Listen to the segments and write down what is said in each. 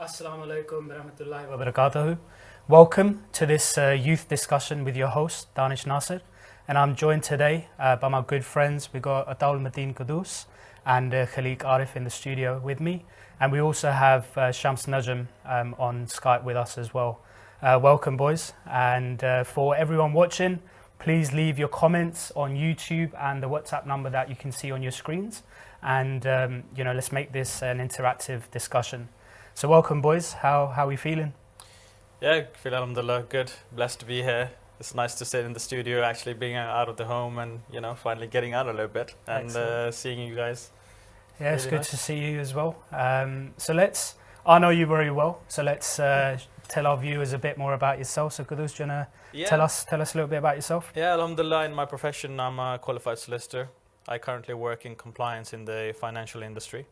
Assalamu alaikum warahmatullahi wabarakatuh. Welcome to this youth discussion with your host, Danish Nasser. And I'm joined today by my good friends. We got Ataul Madin Kudus and Khalik Arif in the studio with me. And we also have Shams Najm on Skype with us as well. Welcome, boys. And for everyone watching, please leave your comments on YouTube and the WhatsApp number that you can see on your screens. And, let's make this an interactive discussion. So welcome, boys. How are we feeling? Yeah, feel alhamdulillah, good. Blessed to be here. It's nice to sit in the studio, actually being out of the home and, finally getting out a little bit and seeing you guys. Yeah, it's really good to see you as well. I know you very well, so let's tell our viewers a bit more about yourself. So Kudus, do you want to tell us a little bit about yourself? Yeah, alhamdulillah, in my profession, I'm a qualified solicitor. I currently work in compliance in the financial industry.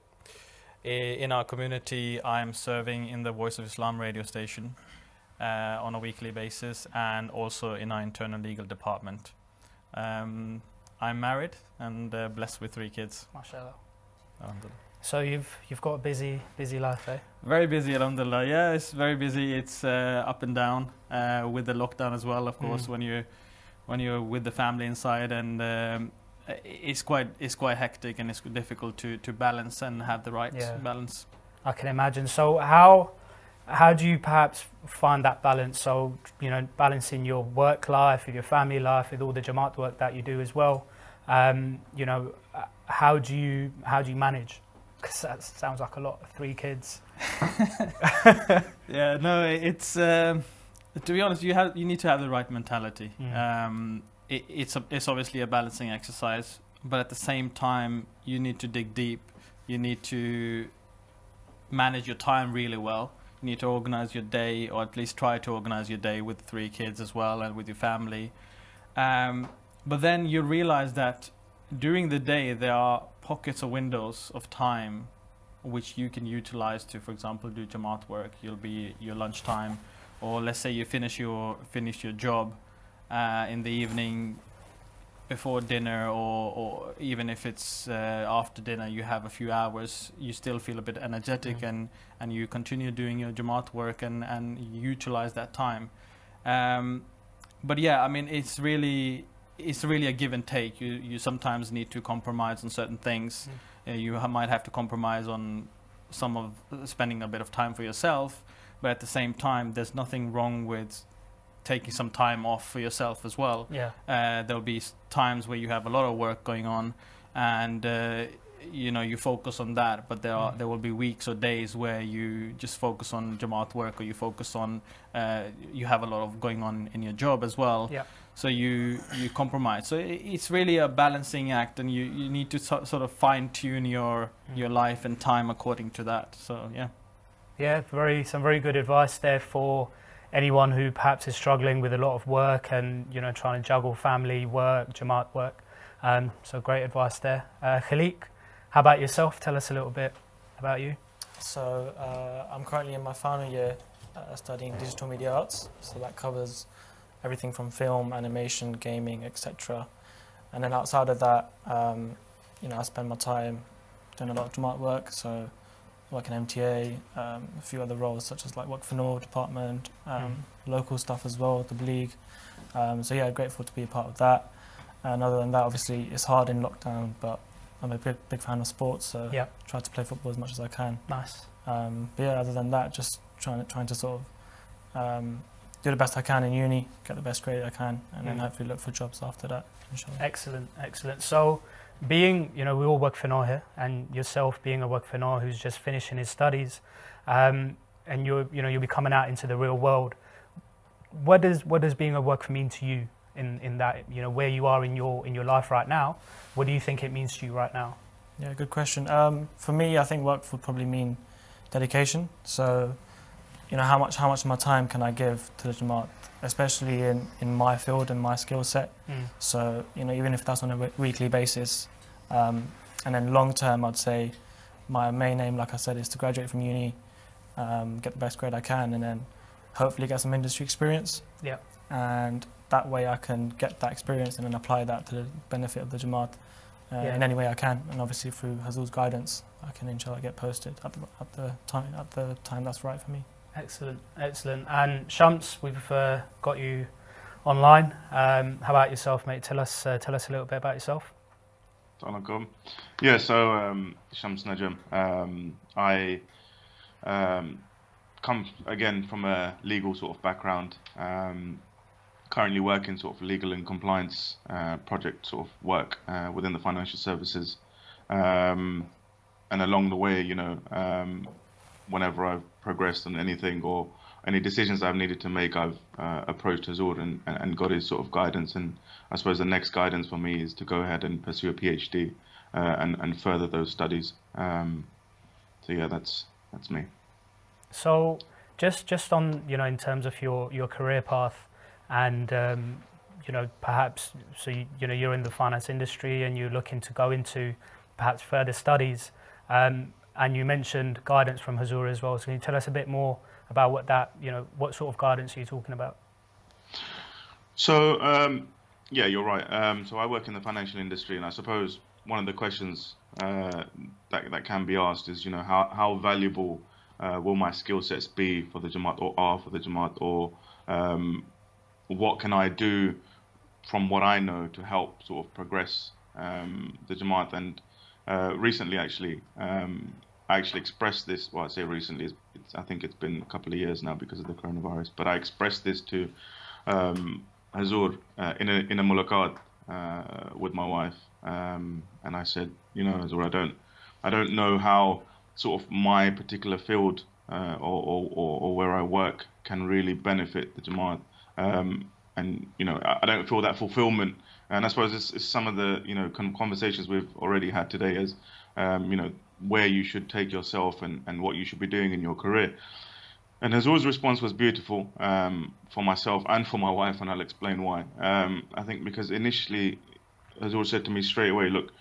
In our community, I'm serving in the Voice of Islam radio station on a weekly basis and also in our internal legal department. I'm married and blessed with 3 kids. MashaAllah. So you've got a busy life, eh? Very busy, alhamdulillah. Yeah, it's very busy. It's up and down with the lockdown as well, of course, when you're with the family inside, and it's quite hectic and it's difficult to balance and have the right balance. I can imagine. So how do you perhaps find that balance? So balancing your work life with your family life, with all the Jamaat work that you do as well. How do you manage? Because that sounds like a lot. 3 kids. Yeah, no, it's to be honest, you need to have the right mentality. It's obviously a balancing exercise, but at the same time, you need to dig deep. You need to manage your time really well. You need to organize your day, or at least try to organize your day with 3 kids as well and with your family. But then you realize that during the day, there are pockets or windows of time which you can utilize to, for example, do Jamaat work. You'll be your lunchtime, or let's say you finish your job in the evening before dinner, or even if it's after dinner, you have a few hours, you still feel a bit energetic and you continue doing your Jamaat work and utilize that time. But yeah, I mean, it's really a give and take. You sometimes need to compromise on certain things. You might have to compromise on some of spending a bit of time for yourself, but at the same time, there's nothing wrong with taking some time off for yourself as well. There'll be times where you have a lot of work going on and you focus on that, but there will be weeks or days where you just focus on Jamaat work, or you focus on you have a lot of going on in your job as well. So you compromise. So it's really a balancing act, and you need to sort of fine-tune your life and time according to that. So some very good advice there for anyone who perhaps is struggling with a lot of work and trying to juggle family work, Jamaat work. So great advice there. Khalik, how about yourself? Tell us a little bit about you. So I'm currently in my final year studying digital media arts. So that covers everything from film, animation, gaming, etc. And then outside of that, I spend my time doing a lot of Jamaat work. So work in MTA, a few other roles such as like Waqf-e-Nau department, local stuff as well, the league. Grateful to be a part of that. And other than that, obviously it's hard in lockdown, but I'm a big fan of sports, so try to play football as much as I can. Nice. Other than that, just trying to sort of do the best I can in uni, get the best grade I can, and then hopefully look for jobs after that, inshallah. Excellent. So being, we all Waqf-e-Nau here, and yourself being a Waqf-e-Nau who's just finishing his studies, and you'll be coming out into the real world. What does being a Waqf mean to you in that, where you are in your life right now? What do you think it means to you right now? Yeah, good question. For me, I think Waqf would probably mean dedication. So, how much of my time can I give to the Jamaat, especially in my field and my skill set. So, even if that's on a weekly basis, and then long term, I'd say my main aim, like I said, is to graduate from uni, get the best grade I can, and then hopefully get some industry experience. And that way I can get that experience and then apply that to the benefit of the Jamaat in any way I can, and obviously through Hazur's guidance, I can inshallah get posted at the time that's right for me. Excellent, excellent. And Shams, we've got you online. How about yourself, mate? Tell us a little bit about yourself. Assalamualaikum. Yeah, so Shams Najam. I come again from a legal sort of background. Currently working sort of legal and compliance project sort of work within the financial services. And along the way, whenever I've progressed on anything or any decisions I've needed to make, I've approached Hazur and got his sort of guidance. And I suppose the next guidance for me is to go ahead and pursue a PhD and further those studies. So yeah, that's me. So just on, in terms of your career path and, perhaps, so, you're in the finance industry and you're looking to go into perhaps further studies. And you mentioned guidance from Hazur as well. So can you tell us a bit more about what that, what sort of guidance are you talking about? So, yeah, you're right. So I work in the financial industry, and I suppose one of the questions that can be asked is, how valuable will my skill sets be for the Jamaat, or are for the Jamaat, or what can I do from what I know to help sort of progress the Jamaat? And recently, actually, I actually expressed this. Well, I say recently, I think it's been a couple of years now because of the coronavirus. But I expressed this to Hazur in a mulaqat with my wife, and I said, Hazur, I don't know how sort of my particular field or where I work can really benefit the Jamaat, and I don't feel that fulfillment. And I suppose it's some of the conversations we've already had today, as where you should take yourself and what you should be doing in your career. And Hazur's response was beautiful for myself and for my wife, and I'll explain why. I think because initially Hazur said to me straight away, look,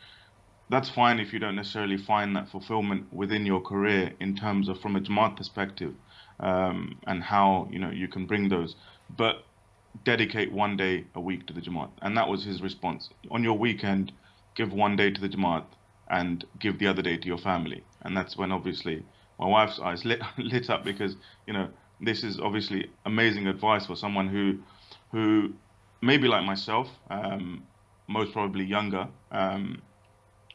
that's fine if you don't necessarily find that fulfillment within your career in terms of from a Jamaat perspective, and how you can bring those, but dedicate one day a week to the Jamaat. And that was his response. On your weekend, give one day to the Jamaat and give the other day to your family. And that's when obviously my wife's eyes lit up, because this is obviously amazing advice for someone who maybe like myself, most probably younger,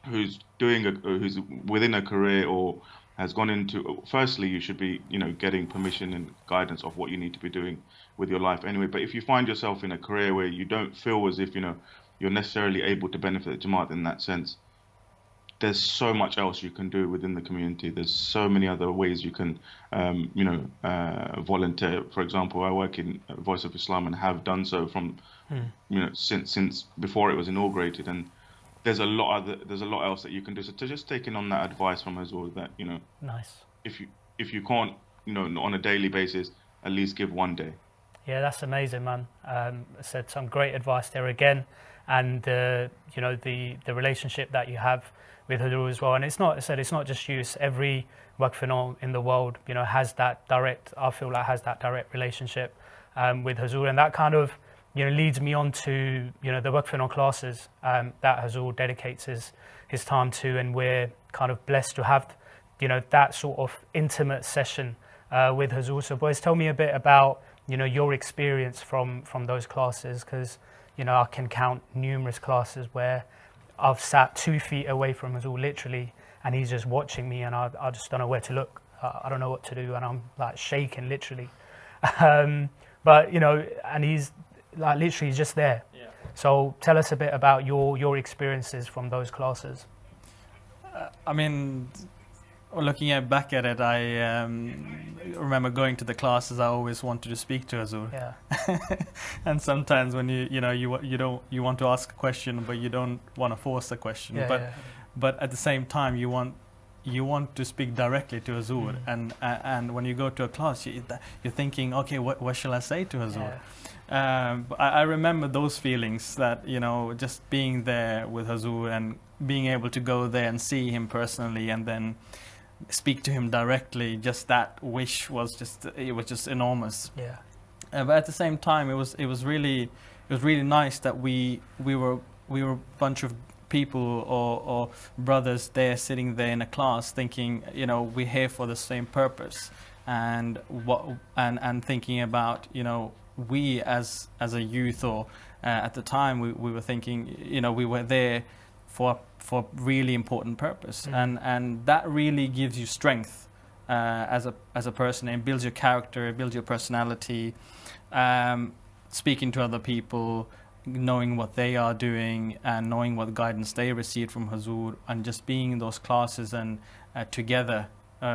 who's who's within a career or has gone into. Firstly, you should be getting permission and guidance of what you need to be doing with your life anyway. But if you find yourself in a career where you don't feel as if you're necessarily able to benefit the Jamaat in that sense, there's so much else you can do within the community. There's so many other ways you can volunteer. For example, I work in Voice of Islam and have done so from since before it was inaugurated, and there's a lot else that you can do. So to just taking on that advice from Hazur, that nice. If you can't on a daily basis, at least give one day. Yeah, that's amazing, man. Said some great advice there again, and the relationship that you have with Hazur as well. And it's not just you. It's every Waqf-e-Nau in the world, has that direct. I feel like has that direct relationship with Hazur, and that kind of leads me on to the Waqf-e-Nau classes that Hazur dedicates his time to, and we're kind of blessed to have that sort of intimate session with Hazur. So boys, tell me a bit about your experience from those classes, because I can count numerous classes where I've sat 2 feet away from Hazur literally, and he's just watching me, and I just don't know where to look. I don't know what to do, and I'm like shaking literally. But and he's like literally just there. Yeah. So tell us a bit about your experiences from those classes. I mean, looking back at it, I remember going to the classes. I always wanted to speak to Hazur. Yeah. And sometimes when you want to ask a question, but you don't want to force a question. Yeah, but at the same time, you want to speak directly to Hazur. And when you go to a class, you're thinking, okay, what shall I say to Hazur? Yeah. But I remember those feelings, that just being there with Hazur and being able to go there and see him personally, and then speak to him directly. Just that wish was just enormous. Yeah. But at the same time, it was really nice that we were a bunch of people or brothers there sitting there in a class thinking, we're here for the same purpose, and thinking about, we as a youth, or at the time we were thinking, we were there for really important purpose, and that really gives you strength as a person, and builds your character, builds your personality, speaking to other people, knowing what they are doing and knowing what guidance they received from Hazur, and just being in those classes and together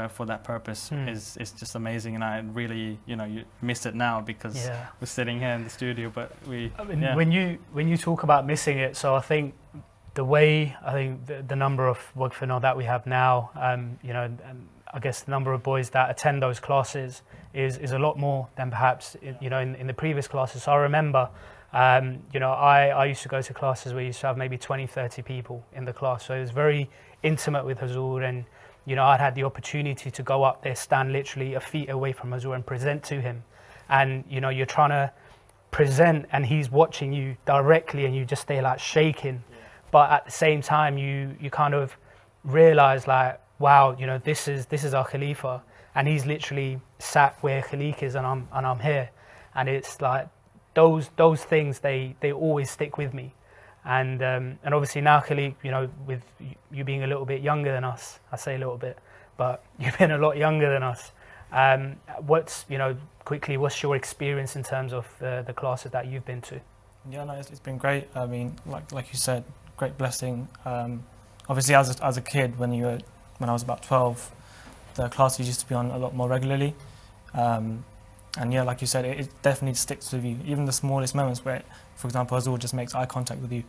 for that purpose is just amazing. And I really, you miss it now because we're sitting here in the studio, but when you talk about missing it, so I think the number of Waqf-e-Nau that we have now, and I guess the number of boys that attend those classes is a lot more than perhaps in the previous classes. So I remember, I used to go to classes where you used to have maybe 20, 30 people in the class. So it was very intimate with Hazur, and I'd had the opportunity to go up there, stand literally a feet away from Hazur and present to him. And you're trying to present, and he's watching you directly, and you just stay like shaking. But at the same time, you kind of realize like, wow, this is our Khalifa, and he's literally sat where Khalik is, and I'm here, and it's like those things they always stick with me, and obviously now Khalik, with you being a little bit younger than us, I say a little bit, but you've been a lot younger than us. What's what's your experience in terms of the classes that you've been to? Yeah, no, it's been great. I mean, like you said, great blessing. Obviously, as a kid, when I was about 12, the classes used to be on a lot more regularly. And yeah, like you said, it definitely sticks with you. Even the smallest moments where, for example, Hazur just makes eye contact with you.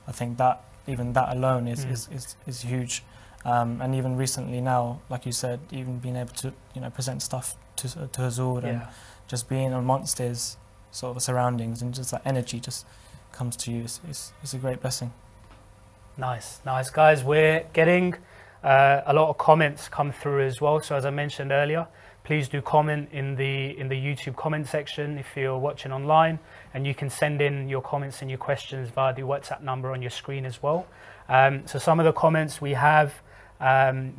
I think that even that alone is huge. And even recently now, like you said, even being able to present stuff to Hazur and just being amongst his sort of surroundings, and just that energy just comes to you. It's a great blessing. Nice guys. We're getting a lot of comments come through as well. So as I mentioned earlier, please do comment in the YouTube comment section if you're watching online, and you can send in your comments and your questions via the WhatsApp number on your screen as well. So some of the comments we have,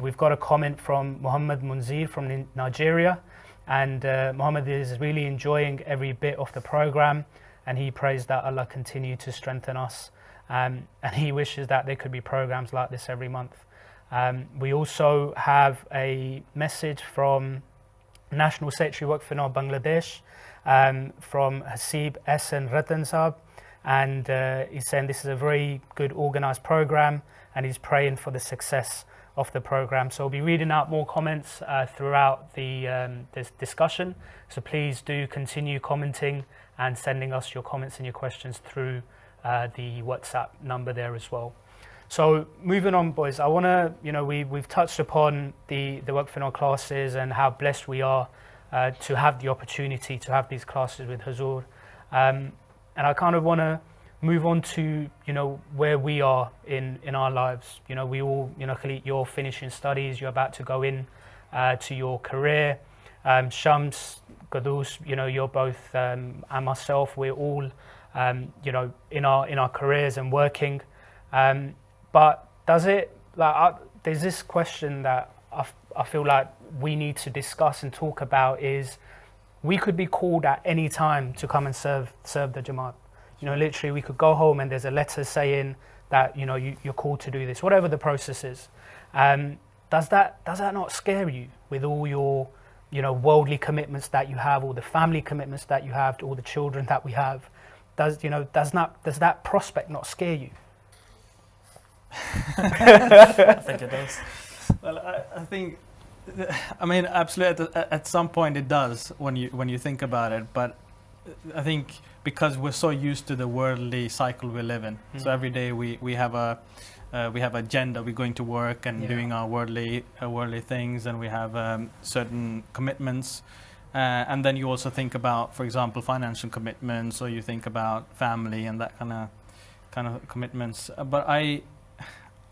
we've got a comment from Muhammad Munzir from Nigeria, and Muhammad is really enjoying every bit of the program, and he prays that Allah continue to strengthen us, and he wishes that there could be programs like this every month. We also have a message from National Secretary Waqf-e-Nau Bangladesh, from Hasib Ehsan Ratan Saab, and he's saying this is a very good organised program, and he's praying for the success of the program. So we'll be reading out more comments throughout this discussion, so please do continue commenting and sending us your comments and your questions through the WhatsApp number there as well. So moving on, boys, I want to, we've touched upon the Waqf-e-Nau classes and how blessed we are to have the opportunity to have these classes with Hazur. And I kind of want to move on to, where we are in our lives. We all, Khalid, you're finishing studies, you're about to go in to your career. Shams, Qudus, you're both, and myself, we're all, in our careers and working. But does it, there's this question that I feel like we need to discuss and talk about, is we could be called at any time to come and serve the Jamaat. Literally we could go home and there's a letter saying that, you're called to do this, whatever the process is. Does that not scare you with all your, worldly commitments that you have, all the family commitments that you have, all the children that we have? Does that prospect not scare you? I think it does. Well, I think, absolutely. At some point, it does when you think about it. But I think because we're so used to the worldly cycle we live in, so every day we have a agenda. We're going to work and doing our worldly things, and we have certain commitments. And then you also think about, for example, financial commitments, or you think about family and that kind of commitments. But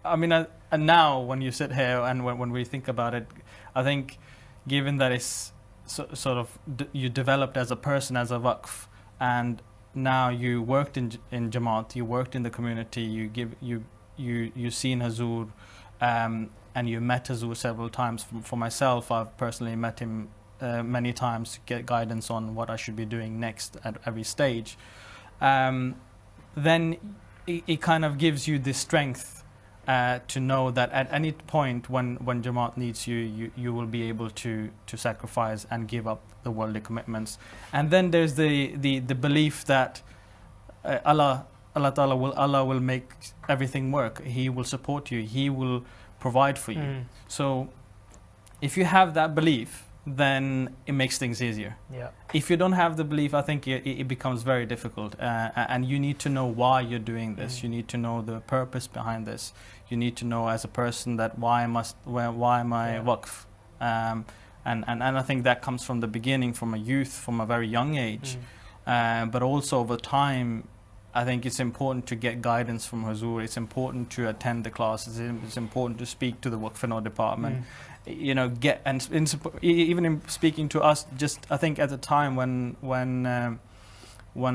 and now when you sit here and when we think about it, I think given that it's you developed as a person, as a Waqf, and now you worked in Jamaat, you worked in the community, you you've seen Hazur, and you met Hazur several times. For myself, I've personally met him many times to get guidance on what I should be doing next at every stage. Then it kind of gives you the strength to know that at any point when Jamaat needs you, you will be able to sacrifice and give up the worldly commitments. And then there's the belief that Allah will make everything work. He will support you. He will provide for you. So if you have that belief, then it makes things easier. Yeah. If you don't have the belief, I think it becomes very difficult. And you need to know why you're doing this. You need to know the purpose behind this. You need to know as a person that why am I Waqf? And I think that comes from the beginning, from a youth, from a very young age. But also over time, I think it's important to get guidance from Hazur. It's important to attend the classes. It's important to speak to the Waqf-e-Nau department. You know, even in speaking to us, just I think at the time when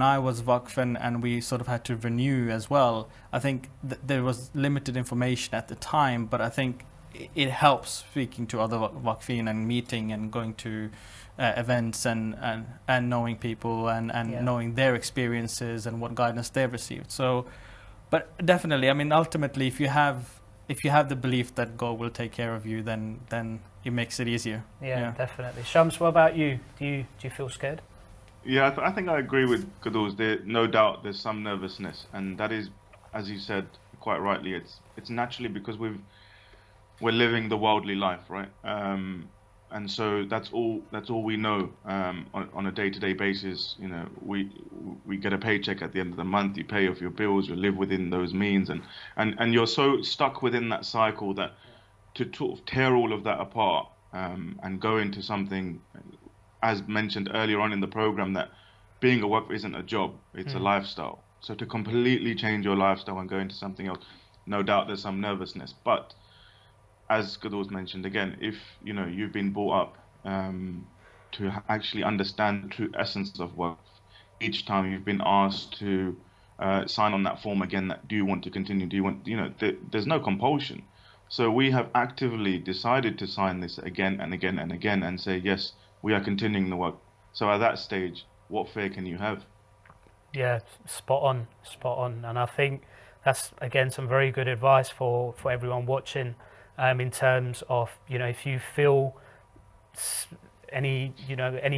I was Waqf and we sort of had to renew as well, I think there was limited information at the time, but I think it helps speaking to other Waqfin and meeting and going to events and knowing people and knowing their experiences and what guidance they've received. So, but definitely, I mean, ultimately, if you have the belief that God will take care of you, then it makes it easier. Yeah, definitely. Shams, what about you? Do you feel scared? Yeah, I think I agree with Qudus. No doubt there's some nervousness, and that is, as you said quite rightly, it's naturally because we're living the worldly life, right? And so that's all we know on a day-to-day basis. You know, we get a paycheck at the end of the month. You pay off your bills. You live within those means, and you're so stuck within that cycle that to sort of tear all of that apart and go into something, as mentioned earlier on in the program, that being a Waqf isn't a job; it's a lifestyle. So to completely change your lifestyle and go into something else, no doubt there's some nervousness, but as Qudus mentioned again, if you know you've been brought up to actually understand the true essence of Waqf, each time you've been asked to sign on that form again, that do you want to continue? Do you want, you know, there's no compulsion. So we have actively decided to sign this again and again and again and say yes, we are continuing the Waqf. So at that stage, what fear can you have? Yeah, spot on, and I think that's again some very good advice for everyone watching. In terms of, you know, if you feel any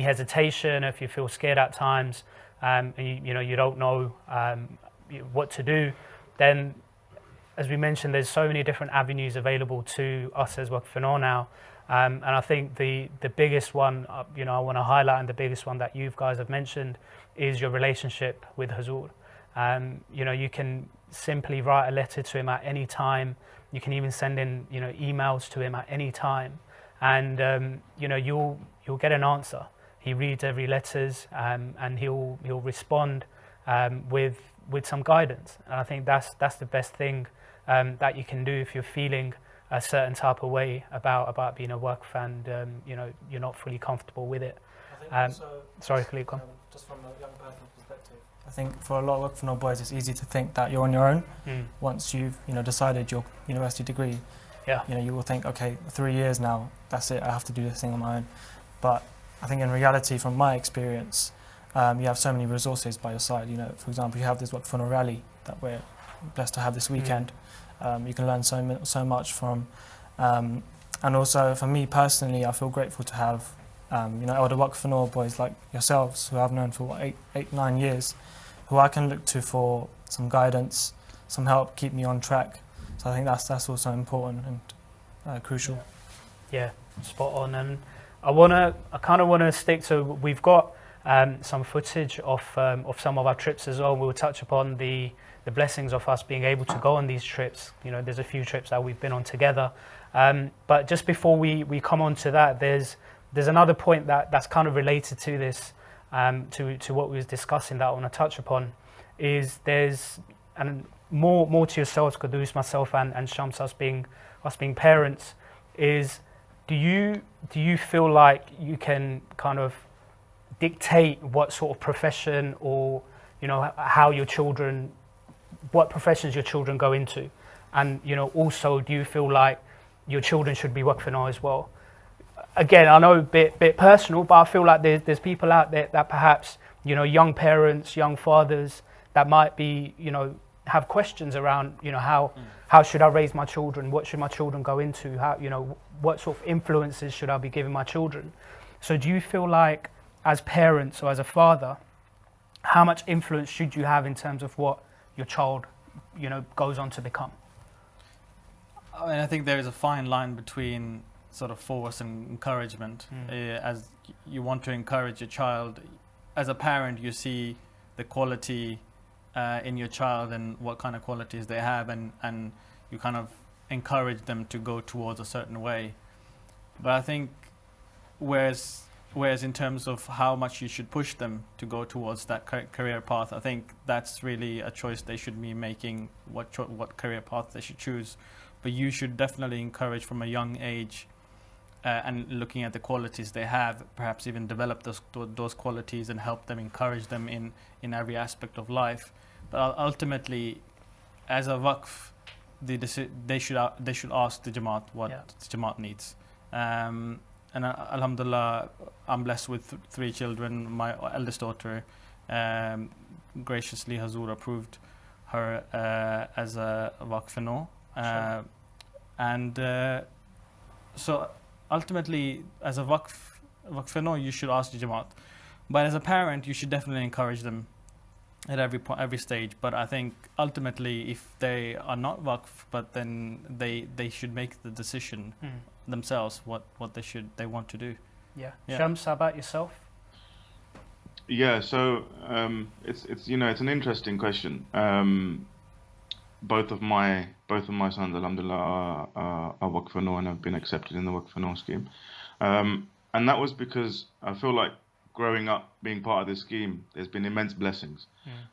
hesitation, if you feel scared at times, and you don't know what to do, then as we mentioned, there's so many different avenues available to us as Waqf-e-Nau now. And I think the biggest one, I want to highlight, and the biggest one that you guys have mentioned is your relationship with Hazur. You can simply write a letter to him at any time. You can even send in, emails to him at any time, and you'll get an answer. He reads every letters, and he'll respond with some guidance. And I think that's the best thing that you can do if you're feeling a certain type of way about being a Waqf and you're not fully comfortable with it. I think also, sorry, Khalid, go on. Just from a young person's perspective, I think for a lot of Waqf-e-Nau boys, it's easy to think that you're on your own. Once you've decided your university degree. Yeah. You will think, okay, 3 years now, that's it. I have to do this thing on my own. But I think in reality, from my experience, you have so many resources by your side. For example, you have this Waqf-e-Nau rally that we're blessed to have this weekend. You can learn so much from, and also for me personally, I feel grateful to have elder Waqf-e-Nau boys like yourselves, who I've known for 8-9 years, who I can look to for some guidance, some help, keep me on track. So I think that's also important and crucial. Yeah, spot on. And I kind of want to stick to, we've got some footage of some of our trips as well. We'll touch upon the blessings of us being able to go on these trips. There's a few trips that we've been on together. But just before we come on to that, there's another point that's kind of related to this, to what we was discussing that I want to touch upon, is there's, and more to yourselves, Qudus, myself and Shams, us being parents, is do you feel like you can kind of dictate what sort of profession or how your children, what professions your children go into? And, you know, also, do you feel like your children should be Waqf-e-Nau as well? Again, I know a bit personal, but I feel like there's people out there that perhaps, you know, young parents, young fathers that might be, you know, have questions around, you know, how should I raise my children? What should my children go into? How, you know, what sort of influences should I be giving my children? So do you feel like as parents or as a father, how much influence should you have in terms of what your child, you know, goes on to become? I mean, I think there is a fine line between sort of force and encouragement. As you want to encourage your child, as a parent, you see the quality in your child and what kind of qualities they have, and you kind of encourage them to go towards a certain way. But I think whereas in terms of how much you should push them to go towards that career path, I think that's really a choice they should be making, what career path they should choose. But you should definitely encourage from a young age, and looking at the qualities they have, perhaps even develop those qualities and help them, encourage them in every aspect of life. But ultimately, as a Waqf, they should ask the Jamaat what the Jamaat needs. And alhamdulillah, I'm blessed with 3 children. My eldest daughter, graciously Hazur approved her as a Waqf-e-Nau. So ultimately, as a Waqf-e-Nau, you should ask the Jamaat. But as a parent, you should definitely encourage them at every stage. But I think ultimately, if they are not Waqf, but then they should make the decision themselves what they want to do. Yeah. Shams, how about yourself? Yeah, so it's you know, it's an interesting question. Both of my sons, alhamdulillah, are Waqf-e-Nau and have been accepted in the Waqf-e-Nau scheme. And that was because I feel like growing up, being part of this scheme, there's been immense blessings.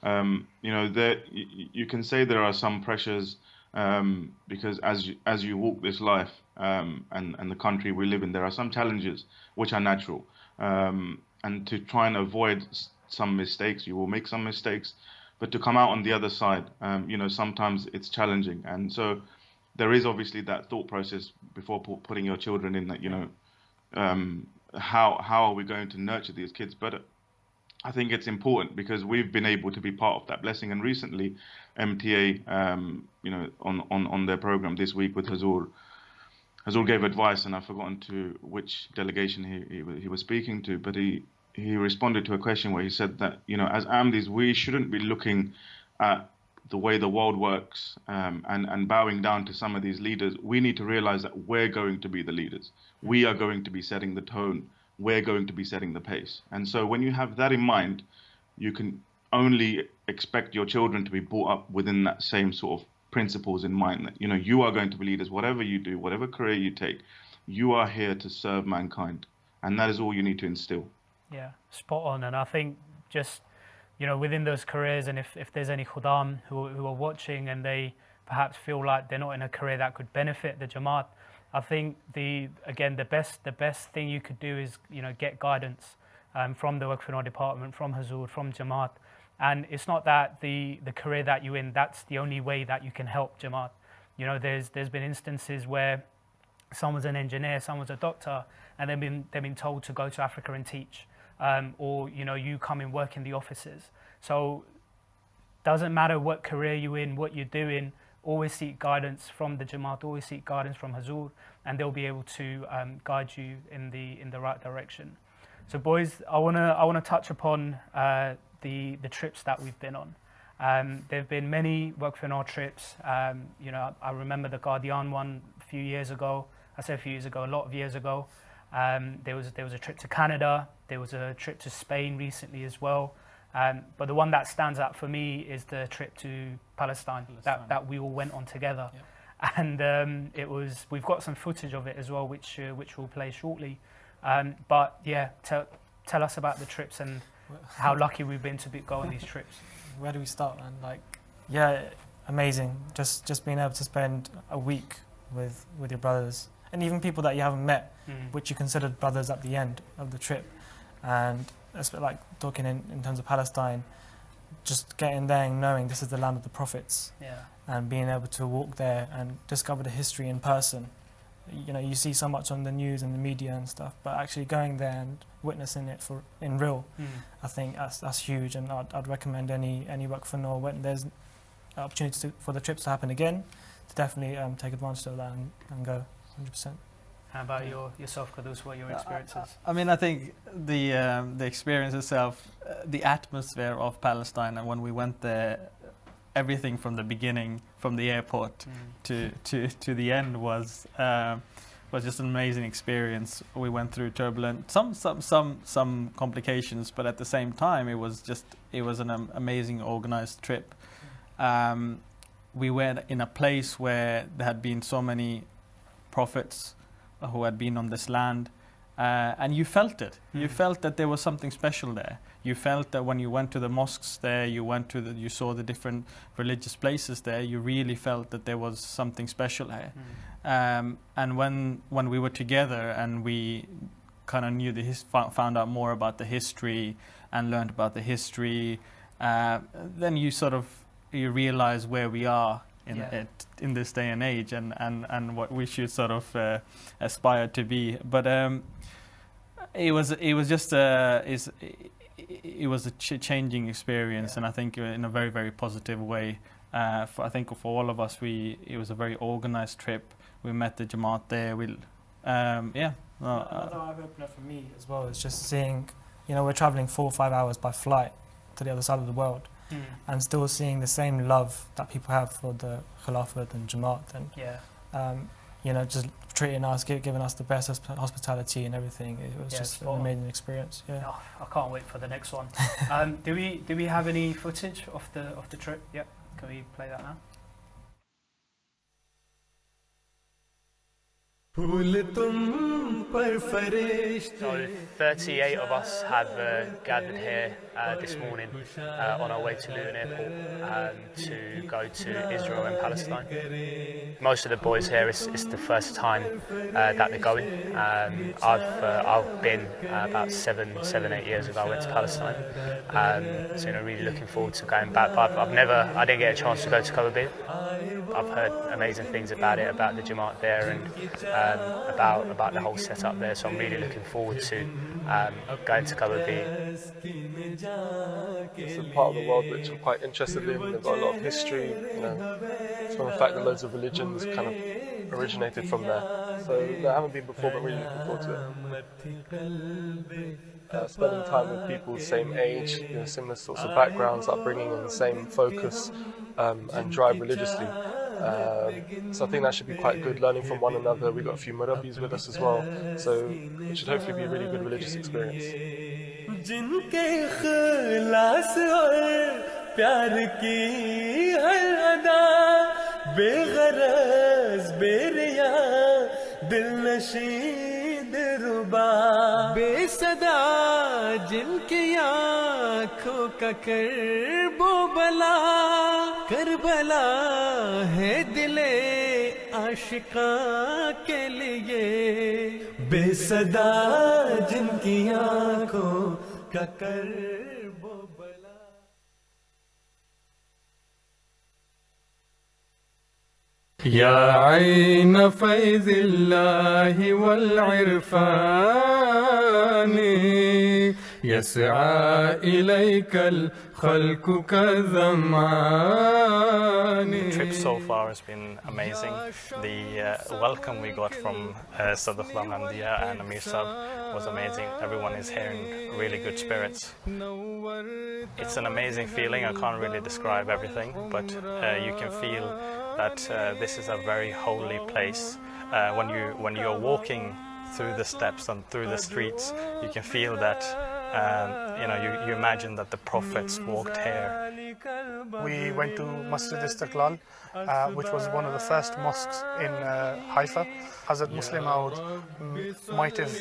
You know, you can say there are some pressures because as you walk this life and the country we live in, there are some challenges which are natural. And to try and avoid some mistakes, you will make some mistakes. But to come out on the other side, you know, sometimes it's challenging. And so there is obviously that thought process before putting your children in that, you know, how are we going to nurture these kids better? I think it's important because we've been able to be part of that blessing. And recently, MTA, you know, on their program this week with Hazur gave advice, and I've forgotten to which delegation he was speaking to, but he responded to a question where he said that, you know, as Ahmadis, we shouldn't be looking at the way the world works and bowing down to some of these leaders. We need to realize that we're going to be the leaders. We are going to be setting the tone. We're going to be setting the pace. And so when you have that in mind, you can only expect your children to be brought up within that same sort of principles in mind that, you know, you are going to be leaders. Whatever you do, whatever career you take, you are here to serve mankind. And that is all you need to instill. Yeah, spot on. And I think just, you know, within those careers, and if there's any Khuddam who are watching and they perhaps feel like they're not in a career that could benefit the Jamaat, I think the best thing you could do is, you know, get guidance from the Waqf-e-Nau department, from Hazur, from Jamaat. And it's not that the career that you're in, that's the only way that you can help Jamaat. You know, there's been instances where someone's an engineer, someone's a doctor, and they've been told to go to Africa and teach. Or, you know, you come and work in the offices. So doesn't matter what career you're in, what you're doing, always seek guidance from the Jamaat, always seek guidance from Hazur, and they'll be able to guide you in the right direction. So boys, I wanna touch upon the trips that we've been on. There have been many Waqf-e-Nau trips. You know, I remember the Guardian one a few years ago. I say a few years ago, a lot of years ago. There was a trip to Canada. There was a trip to Spain recently as well. But the one that stands out for me is the trip to Palestine. That we all went on together. Yeah. And we've got some footage of it as well, which we'll play shortly. But yeah, tell us about the trips and how lucky we've been to go on these trips. Where do we start, man? Like, yeah, amazing. Just being able to spend a week with your brothers, and even people that you haven't met, which you considered brothers at the end of the trip. And it's like talking in terms of Palestine, just getting there and knowing this is the land of the prophets. Yeah. and being able to walk there and discover the history in person. You know, you see so much on the news and the media and stuff, but actually going there and witnessing it in real, I think that's huge, and I'd recommend any Waqf-e-Nau when there's opportunity for the trips to happen again, to definitely take advantage of that and go 100%. How about yourself, Qudus? What are your experiences? I mean, I think the experience itself, the atmosphere of Palestine, and when we went there, everything from the beginning, from the airport to the end was just an amazing experience. We went through turbulent, some complications, but at the same time, it was an amazing organized trip. We were in a place where there had been so many prophets who had been on this land, and you felt it. You felt that there was something special there. You felt that when you went to the mosques there, you saw the different religious places there, you really felt that there was something special there. And when we were together and we kind of knew found out more about the history and learned about the history, then you realize where we are in this day and age, and what we should sort of aspire to be. But it was a changing experience, and I think in a very, very positive way. I think for all of us, it was a very organized trip. We met the Jamaat there. Another eye-opener for me as well is just seeing, we're traveling 4 or 5 hours by flight to the other side of the world, and still seeing the same love that people have for the Khilafat and Jamaat, and just treating us, giving us the best hospitality and everything. It was just an amazing experience. Yeah. Oh, I can't wait for the next one. Do we have any footage of the trip? Yep. Can we play that now? So 38 of us have gathered here this morning on our way to Luton Airport to go to Israel and Palestine. Most of the boys here, it's the first time that they're going. I've been about 7-8 years ago. I went to Palestine, so really looking forward to going back. But I didn't get a chance to go to Kobe. I've heard amazing things about it, about the Jamaat there, and about the whole setup there. So I'm really looking forward to going to Kobe. It's a part of the world which I'm quite interested in. They've got a lot of history, from the fact that loads of religions kind of originated from there. So I haven't been before, but really looking forward to it. Spending time with people same age, similar sorts of backgrounds, upbringing, and the same focus and drive religiously. So I think that should be quite good, learning from one another. We've got a few Murabbis with us as well, so it should hopefully be a really good religious experience. बेसदा जिनकी आँखों का करबो बला Karbala है दिले आशिका के लिए बेसदा जिनकी आँखों का करबो बला या ऐन फैज़िल्लाह वल Irfan यस्आ इलैकल खल्क़ु कज़मान. The trip so far has been amazing. The welcome we got from Sadr Al-Hamdiya and Amir Sab was amazing. Everyone is here in really good spirits. It's an amazing feeling. I can't really describe everything, but you can feel that this is a very holy place. When you're walking through the steps and through the streets, you can feel that you imagine that the prophets walked here. We went to Masjid Istiqlal, which was one of the first mosques in Haifa. Hazrat Muslim Maud might have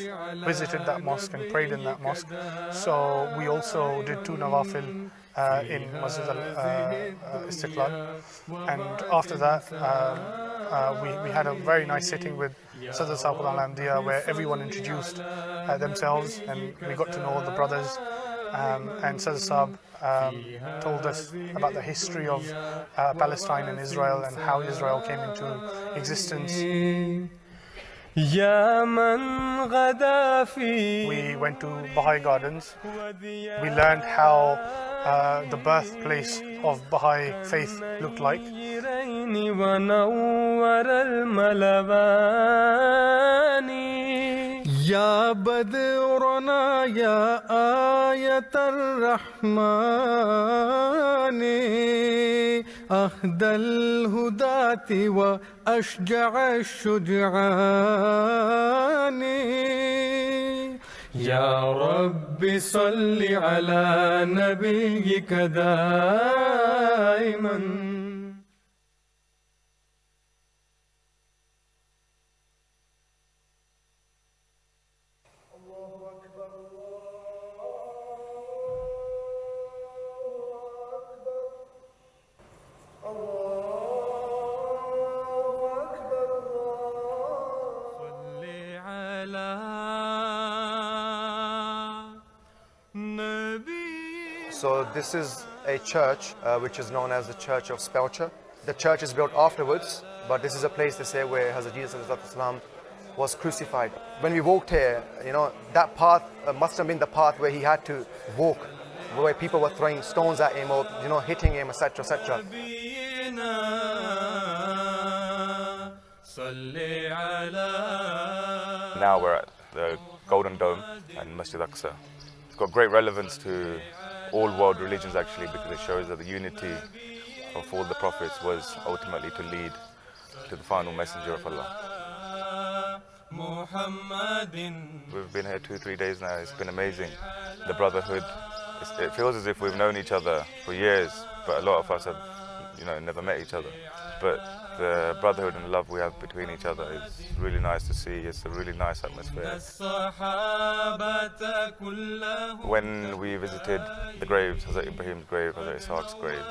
visited that mosque and prayed in that mosque. So we also did 2 nawafil in Masjid Istiqlal. And after that, we had a very nice sitting with Sadr Al-Hamdiya, where everyone introduced themselves, and we got to know all the brothers. and Sadr Saab told us about the history of Palestine and Israel and how Israel came into existence. We went to Baha'i Gardens. We learned how the birthplace of Baha'i faith looked like. يا بدرنا يا آية الرحمن أهدى الهداة وأشجع الشجعان يا رب صل على نبيك دائما. So this is a church which is known as the Church of Spelcher. The church is built afterwards, but this is a place to say where Hazrat Jesus was crucified. When we walked here, you know, that path must have been the path where he had to walk, where people were throwing stones at him or, you know, hitting him, etc., etc. Now we're at the Golden Dome and Masjid Aqsa. It's got great relevance to all world religions actually, because it shows that the unity of all the prophets was ultimately to lead to the final messenger of Allah. We've been here 2-3 days now. It's been amazing. The brotherhood, it feels as if we've known each other for years, but a lot of us have, you know, never met each other. But the brotherhood and love we have between each other is really nice to see. It's a really nice atmosphere. When we visited the graves, Hazrat Ibrahim's grave, Hazrat Ishaq's grave,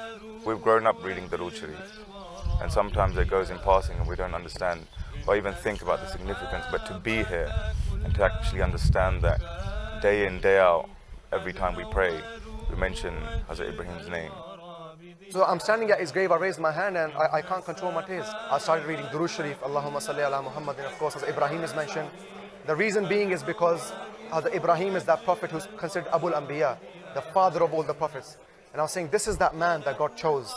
we've grown up reading the Durood Sharif, and sometimes it goes in passing and we don't understand or even think about the significance, but to be here and to actually understand that day in, day out, every time we pray, we mention Hazrat Ibrahim's name. So I'm standing at his grave, I raised my hand and I can't control my tears. I started reading Durood Sharif, Allahumma salli ala Muhammad, and of course Hazrat Ibrahim is mentioned. The reason being is because Hazrat Ibrahim is that prophet who's considered Abul Anbiya, the father of all the prophets. And I was saying, this is that man that God chose,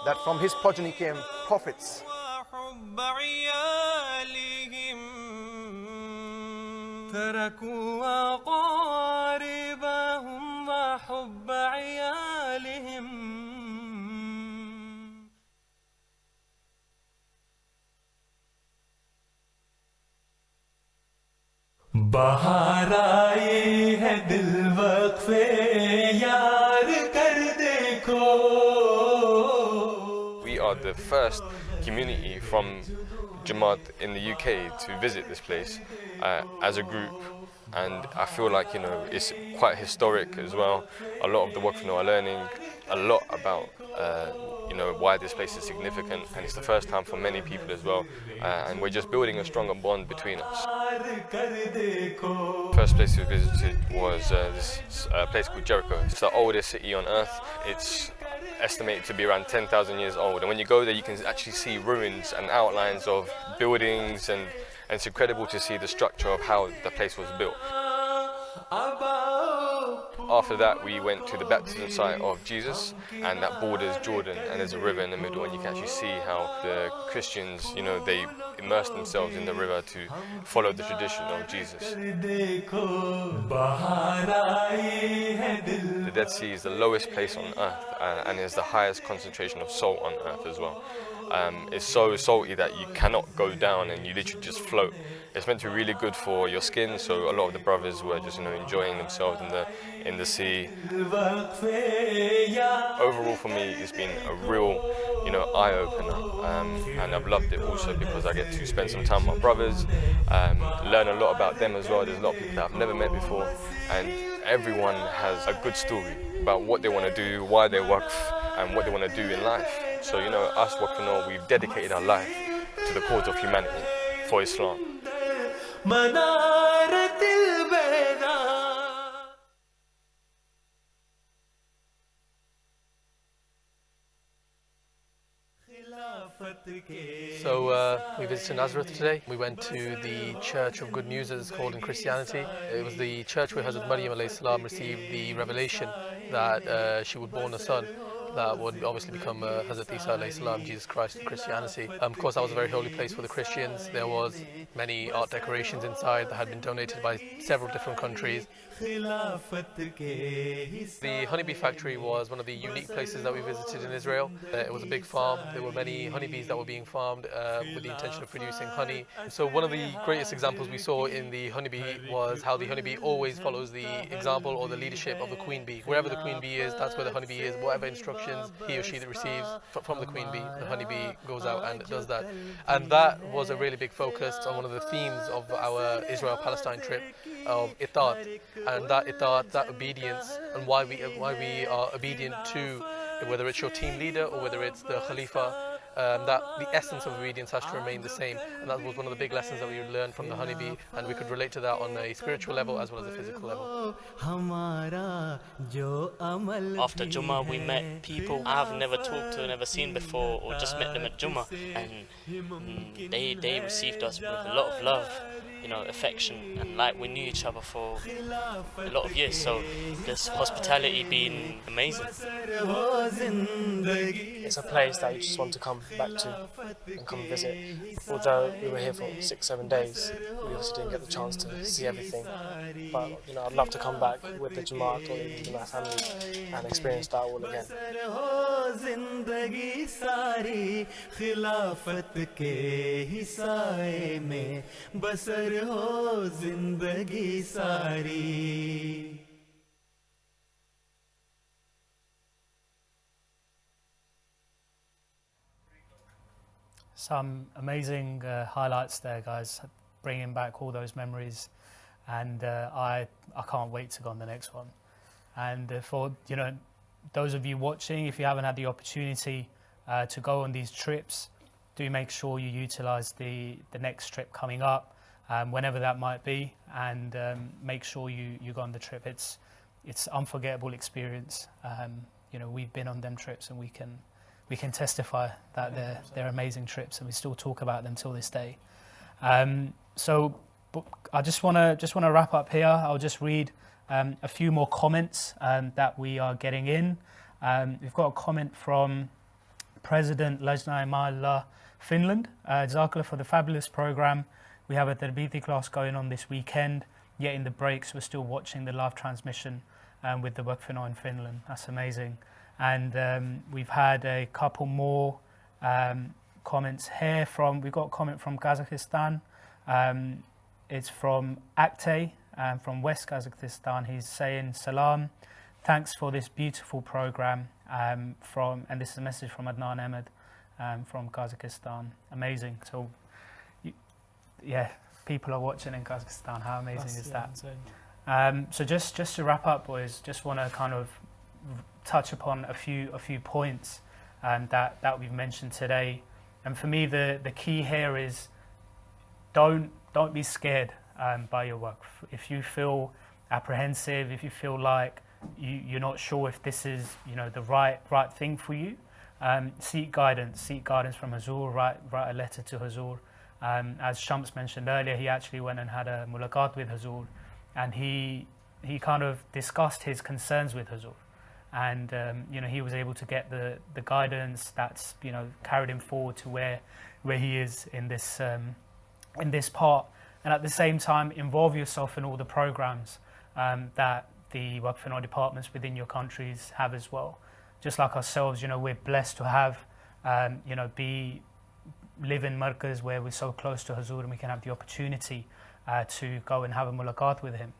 that from his progeny came prophets. बहार आई है दिल वक्फे यार कर देखो. We are the first community from Jamaat in the UK to visit this place as a group, and I feel like, you know, it's quite historic as well. A lot of the Waqf-e-Nau are learning a lot about you know, why this place is significant, and it's the first time for many people as well, and we're just building a stronger bond between us. First place we visited was this place called Jericho. It's the oldest city on earth. It's estimated to be around 10,000 years old, and when you go there you can actually see ruins and outlines of buildings, and it's incredible to see the structure of how the place was built. After that we went to the baptism site of Jesus, and that borders Jordan, and there's a river in the middle, and you can actually see how the Christians, you know, they immerse themselves in the river to follow the tradition of Jesus. The Dead Sea is the lowest place on earth, and is the highest concentration of salt on earth as well. It's so salty that you cannot go down and you literally just float. It's meant to be really good for your skin, so a lot of the brothers were just, you know, enjoying themselves in the sea. Overall for me it's been a real, you know, eye-opener, and I've loved it also because I get to spend some time with my brothers, learn a lot about them as well. There's a lot of people that I've never met before, and everyone has a good story about what they want to do, why they Waqf, and what they want to do in life. So, you know, us Waqf-e-Nau, we've dedicated our life to the cause of humanity, for Islam. So we visited Nazareth today. We went to the Church of Good News, as it's called in Christianity. It was the church where Hazrat Maryam alayhi salam received the revelation that she would born a son that would obviously become Hazrat Isa alayhi salam, Jesus Christ in Christianity. Of course, that was a very holy place for the Christians. There was many art decorations inside that had been donated by several different countries. The Honeybee Factory was one of the unique places that we visited in Israel. It was a big farm. There were many honeybees that were being farmed with the intention of producing honey. So one of the greatest examples we saw in the honeybee was how the honeybee always follows the example or the leadership of the queen bee. Wherever the queen bee is, that's where the honeybee is. Whatever instructions he or she that receives from the queen bee, the honeybee goes out and does that. And that was a really big focus on one of the themes of our Israel-Palestine trip, of itat, and that itat, that obedience, and why we are obedient to, whether it's your team leader or whether it's the Khalifa, that the essence of obedience has to remain the same. And that was one of the big lessons that we learned from the honeybee, and we could relate to that on a spiritual level as well as a physical level. After Jummah we met people I've never talked to, never seen before, or just met them at Jummah, and they received us with a lot of love, you know, affection, and like we knew each other for a lot of years, so this hospitality been amazing. It's a place that you just want to come back to and come visit. Although we were here for 6-7 days, we obviously didn't get the chance to see everything, but you know, I'd love to come back with the Jamaat or even with my family and experience that all again. Some amazing highlights there, guys, bringing back all those memories, and I can't wait to go on the next one. And for those of you watching, if you haven't had the opportunity to go on these trips, do make sure you utilize the next trip coming up, whenever that might be, and make sure you go on the trip. It's unforgettable experience. We've been on them trips, and we can testify that they're amazing trips, and we still talk about them till this day. So I just want to wrap up here. I'll just read a few more comments that we are getting in. We've got a comment from President Lajna Imalla Finland. Jazakallah for the fabulous program. We have a Tarbiti class going on this weekend, yet in the breaks we're still watching the live transmission with the Waqf-e-Nau in Finland. That's amazing. And we've had a couple more comments here. We've got a comment from Kazakhstan. It's from Aktay from West Kazakhstan. He's saying, Salam, thanks for this beautiful program. And this is a message from Adnan Ahmed from Kazakhstan. Amazing. So, people are watching in Kazakhstan. How amazing is that? So just to wrap up, boys, just want to kind of touch upon a few points that we've mentioned today. And for me, the key here is don't be scared by your work. If you feel apprehensive, if you feel like you're not sure if this is the right thing for you, seek guidance from Hazur. Write a letter to Hazur. As Shams mentioned earlier, he actually went and had a mulaqat with Hazur, and he kind of discussed his concerns with Hazur. And he was able to get the guidance that's carried him forward to where he is in this part. And at the same time, involve yourself in all the programs that the Waqf-e-Nau departments within your countries have as well. Just like ourselves, we're blessed to have live in Markaz where we're so close to Hazur, and we can have the opportunity to go and have a mulaqat with him.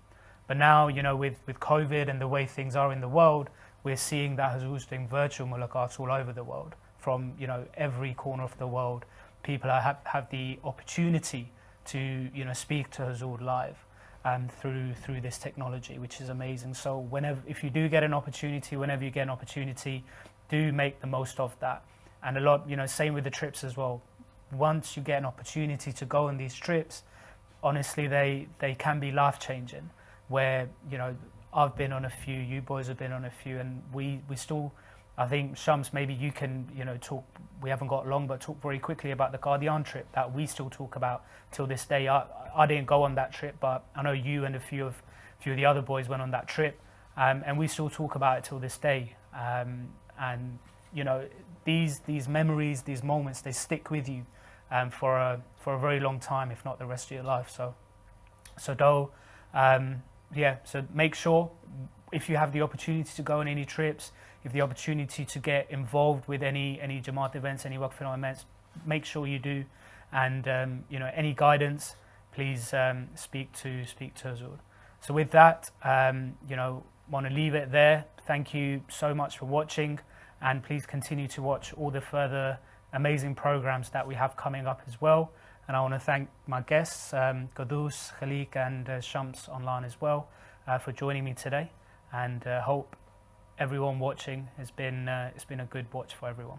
But now, with COVID and the way things are in the world, we're seeing that Hazur's doing virtual mulaqats all over the world, from every corner of the world. People have the opportunity to speak to Hazur live through this technology, which is amazing. So if you do get an opportunity, whenever you get an opportunity, do make the most of that. And a lot, same with the trips as well. Once you get an opportunity to go on these trips, honestly, they can be life-changing. Where I've been on a few, you boys have been on a few, and we still I think Shams, maybe you can, talk. We haven't got long, but talk very quickly about the Qadian trip that we still talk about till this day. I didn't go on that trip, but I know you and a few of the other boys went on that trip, and we still talk about it till this day. And these memories, these moments, they stick with you for a very long time, if not the rest of your life. So make sure, if you have the opportunity to go on any trips, if the opportunity to get involved with any Jamaat events, any Waqf-e-Nau events, make sure you do. And any guidance, please speak to Azur. So with that, want to leave it there. Thank you so much for watching, and please continue to watch all the further amazing programs that we have coming up as well. And I want to thank my guests, Qudus, Khalik and Shams online as well, for joining me today, and hope everyone watching it's been a good watch for everyone.